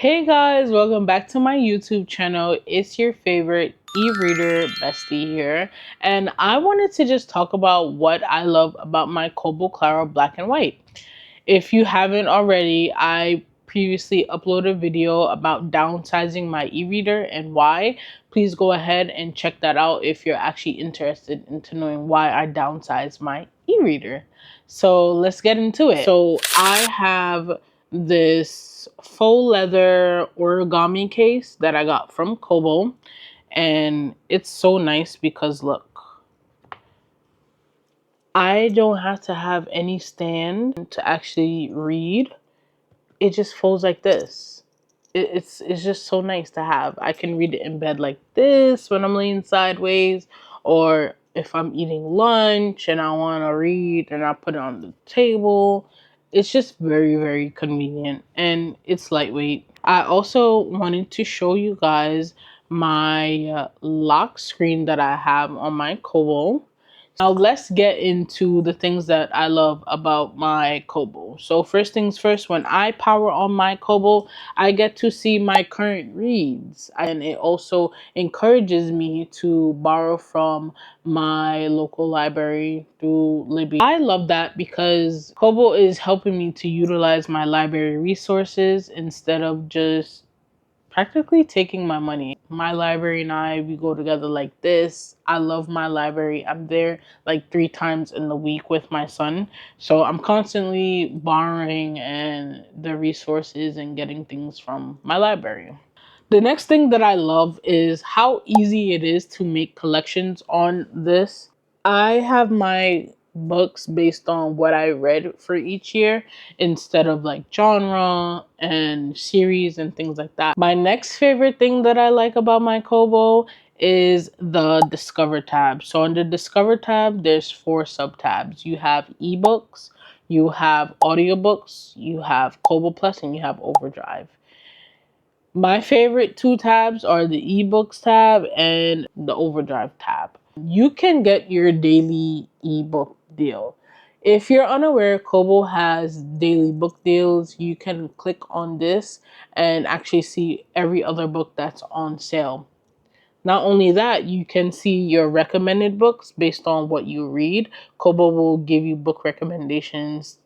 Hey guys, welcome back to my YouTube channel. It's your favorite e-reader bestie here, and I wanted to just talk about what I love about my Kobo Claro Black and White. If you haven't already, I previously uploaded a video about downsizing my e-reader and why. Please go ahead and check that out if you're actually interested into knowing why I downsized my e-reader. So let's get into it. So I have this faux leather origami case that I got from Kobo, and it's so nice because look, I don't have to have any stand to actually read. It just folds like this. It's just so nice to have. I can read it in bed like this when I'm laying sideways, or if I'm eating lunch and I want to read and I put it on the table. It's just very, very convenient and it's lightweight. I also wanted to show you guys my lock screen that I have on my Kobo. Now let's get into the things that I love about my Kobo. So first things first, when I power on my Kobo, I get to see my current reads, and it also encourages me to borrow from my local library through Libby. I love that because Kobo is helping me to utilize my library resources instead of just practically taking my money. My library and we go together like this. I love my library. I'm there like 3 times in the week with my son. So I'm constantly borrowing and the resources and getting things from my library. The next thing that I love is how easy it is to make collections on this. I have my books based on what I read for each year instead of like genre and series and things like that. My next favorite thing that I like about my Kobo is the Discover tab. So on the Discover tab, there's 4 sub tabs. You have ebooks, you have audiobooks, you have Kobo Plus, and you have Overdrive. My favorite 2 tabs are the ebooks tab and the Overdrive tab. You can get your daily ebook deal. If you're unaware, Kobo has daily book deals. You can click on this and actually see every other book that's on sale. Not only that, you can see your recommended books based on what you read. Kobo will give you book recommendations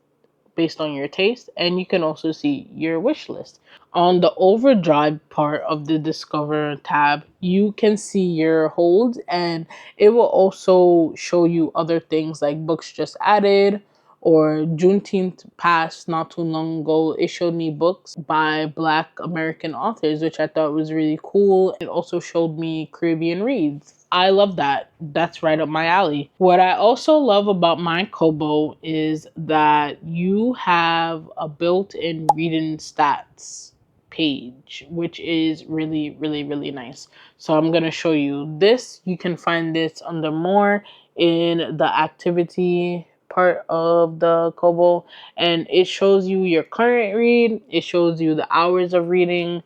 based on your taste, and you can also see your wish list. On the Overdrive part of the Discover tab, you can see your holds, and it will also show you other things like books just added, or Juneteenth passed not too long ago. It showed me books by Black American authors, which I thought was really cool. It also showed me Caribbean reads. I love that. That's right up my alley. What I also love about my Kobo is that you have a built-in reading stats page, which is really, really, really nice. So I'm going to show you this. You can find this under more in the activity part of the Kobo, and it shows you your current read. It shows you the hours of reading,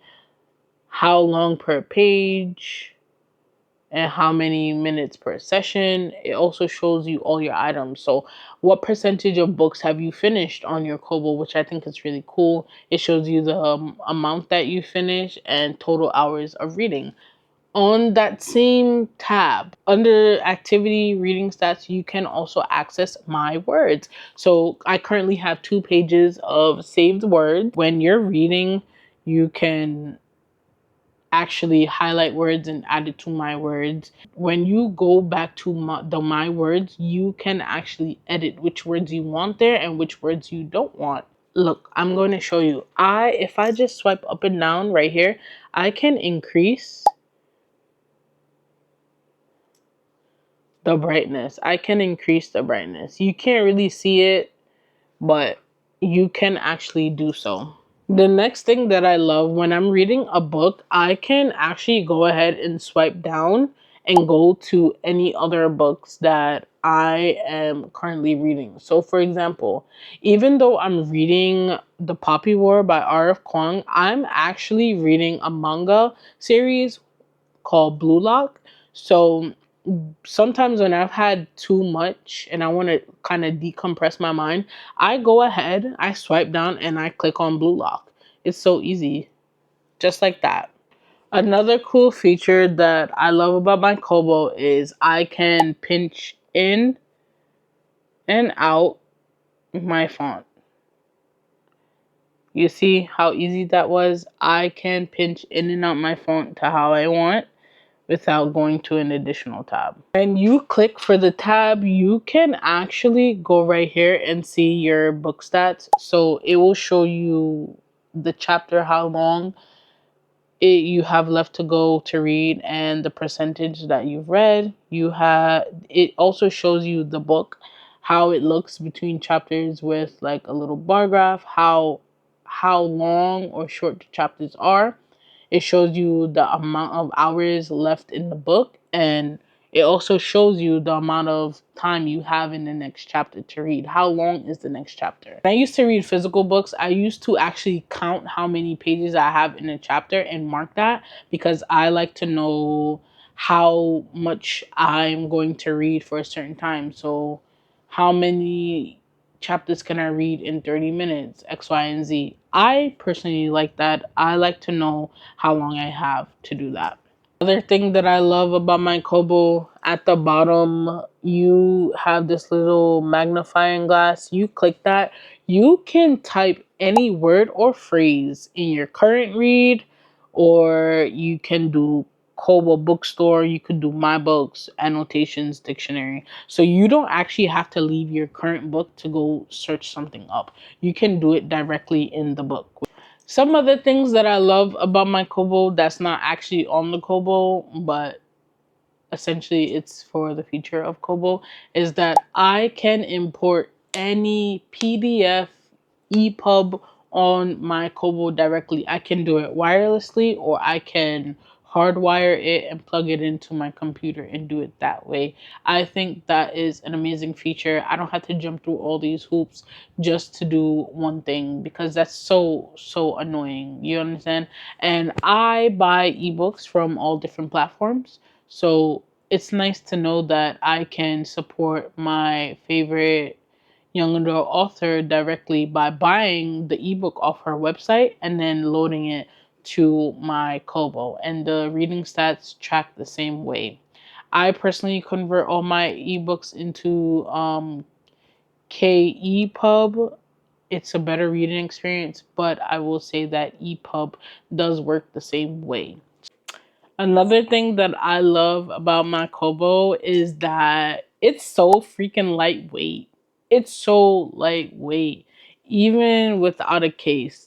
how long per page, and how many minutes per session. It also shows you all your items. So what percentage of books have you finished on your Kobo, which I think is really cool. It shows you the amount that you finish and total hours of reading. On that same tab, under activity reading stats, you can also access my words. So I currently have 2 pages of saved words. When you're reading, you can actually highlight words and add it to my words. When you go back to my words, you can actually edit which words you want there and which words you don't want. Look, I'm going to show you. If I just swipe up and down right here, I can increase the brightness. I can increase the brightness. You can't really see it, but you can actually do so. The next thing that I love when I'm reading a book, I can actually go ahead and swipe down and go to any other books that I am currently reading. So for example, even though I'm reading The Poppy War by R.F. Kuang, I'm actually reading a manga series called Blue Lock. So sometimes when I've had too much and I want to kind of decompress my mind, I go ahead, I swipe down, and I click on Blue Lock. It's so easy. just like that. Another cool feature that I love about my Kobo is I can pinch in and out my font. You see how easy that was? I can pinch in and out my font to how I want without going to an additional tab. When you click for the tab, you can actually go right here and see your book stats. So it will show you the chapter, how long you have left to go to read, and the percentage that you've read. It also shows you the book, how it looks between chapters with like a little bar graph, how long or short the chapters are. It shows you the amount of hours left in the book, and it also shows you the amount of time you have in the next chapter to read. How long is the next chapter? When I used to read physical books, I used to actually count how many pages I have in a chapter and mark that, because I like to know how much I'm going to read for a certain time. So how many chapters can I read in 30 minutes, X, Y, and Z. I personally like that. I like to know how long I have to do that. Other thing that I love about my Kobo, at the bottom, you have this little magnifying glass. You click that, you can type any word or phrase in your current read, or you can do Kobo bookstore, you could do my books, annotations, dictionary. So you don't actually have to leave your current book to go search something up. You can do it directly in the book. Some other things that I love about my Kobo that's not actually on the Kobo, but essentially it's for the future of Kobo, is that I can import any PDF, EPUB on my Kobo directly. I can do it wirelessly, or I can hardwire it and plug it into my computer and do it that way. I think that is an amazing feature. I don't have to jump through all these hoops just to do one thing, because that's so annoying. You understand? And I buy ebooks from all different platforms. So it's nice to know that I can support my favorite young adult author directly by buying the ebook off her website and then loading it to my Kobo. And the reading stats track the same way. I personally convert all my ebooks into KEPUB. It's a better reading experience, but I will say that EPUB does work the same way. Another thing that I love about my Kobo is that it's so freaking lightweight. It's so lightweight, even without a case.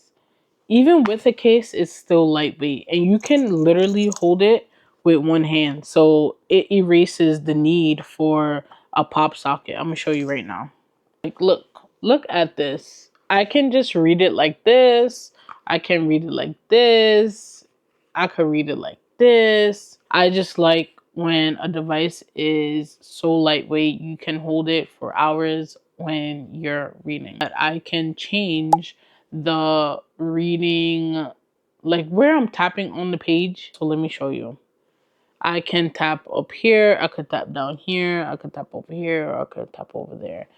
Even with a case, it's still lightweight, and you can literally hold it with one hand. So it erases the need for a pop socket. I'm gonna show you right now. Like, look at this. I can just read it like this. I can read it like this. I could read it like this. I just like when a device is so lightweight, you can hold it for hours when you're reading. But I can change the reading, like where I'm tapping on the page. So let me show you. I can tap up here, I could tap down here, I could tap over here, or I could tap over there.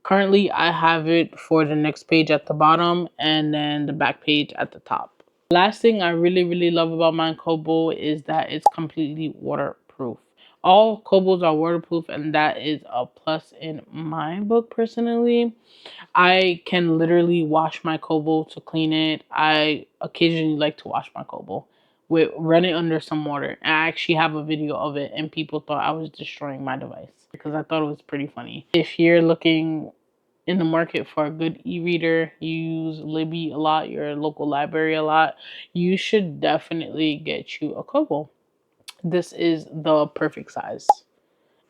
Currently, I have it for the next page at the bottom and then the back page at the top. Last thing I really love about my Kobo is that it's completely waterproof. All Kobos are waterproof, and that is a plus in my book personally. I can literally wash my Kobo to clean it. I occasionally like to wash my Kobo with run it under some water. I actually have a video of it, and people thought I was destroying my device because I thought it was pretty funny. If you're looking in the market for a good e-reader, you use Libby a lot, your local library a lot, you should definitely get you a Kobo. This is the perfect size,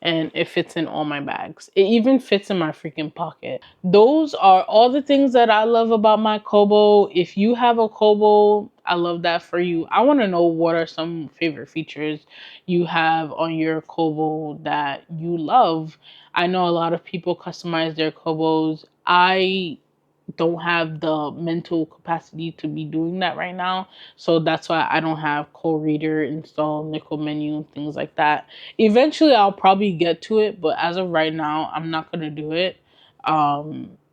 and it fits in all my bags. It even fits in my freaking pocket. Those are all the things that I love about my Kobo. If you have a Kobo, I love that for you. I want to know what are some favorite features you have on your Kobo that you love. I know a lot of people customize their Kobos. I don't have the mental capacity to be doing that right now. So that's why I don't have co-reader installed, nickel menu, things like that. Eventually I'll probably get to it, but as of right now, I'm not gonna do it.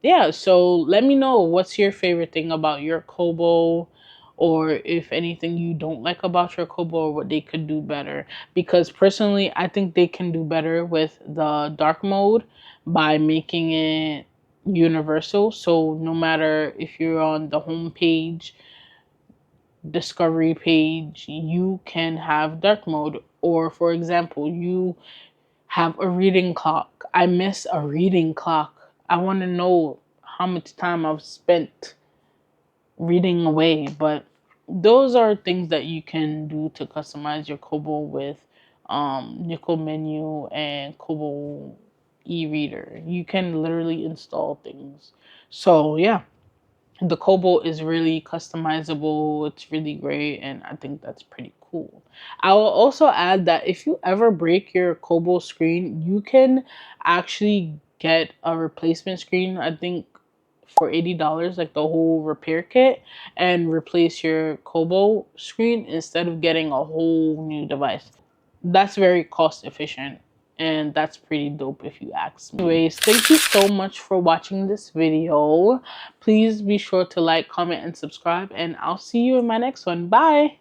Yeah, so let me know what's your favorite thing about your Kobo, or if anything you don't like about your Kobo or what they could do better. Because personally, I think they can do better with the dark mode by making it universal. So no matter if you're on the home page, discovery page, you can have dark mode. Or for example, you have a reading clock. I miss a reading clock. I want to know how much time I've spent reading away. But those are things that you can do to customize your Kobo with Nickel Menu and Kobo e-reader. You can literally install things. So yeah, the Kobo is really customizable. It's really great, and I think that's pretty cool. I will also add that if you ever break your Kobo screen, you can actually get a replacement screen. I think for $80, like the whole repair kit, and replace your Kobo screen instead of getting a whole new device. That's very cost efficient, and that's pretty dope if you ask me. Anyways, thank you so much for watching this video. Please be sure to like, comment, and subscribe, and I'll see you in my next one. Bye.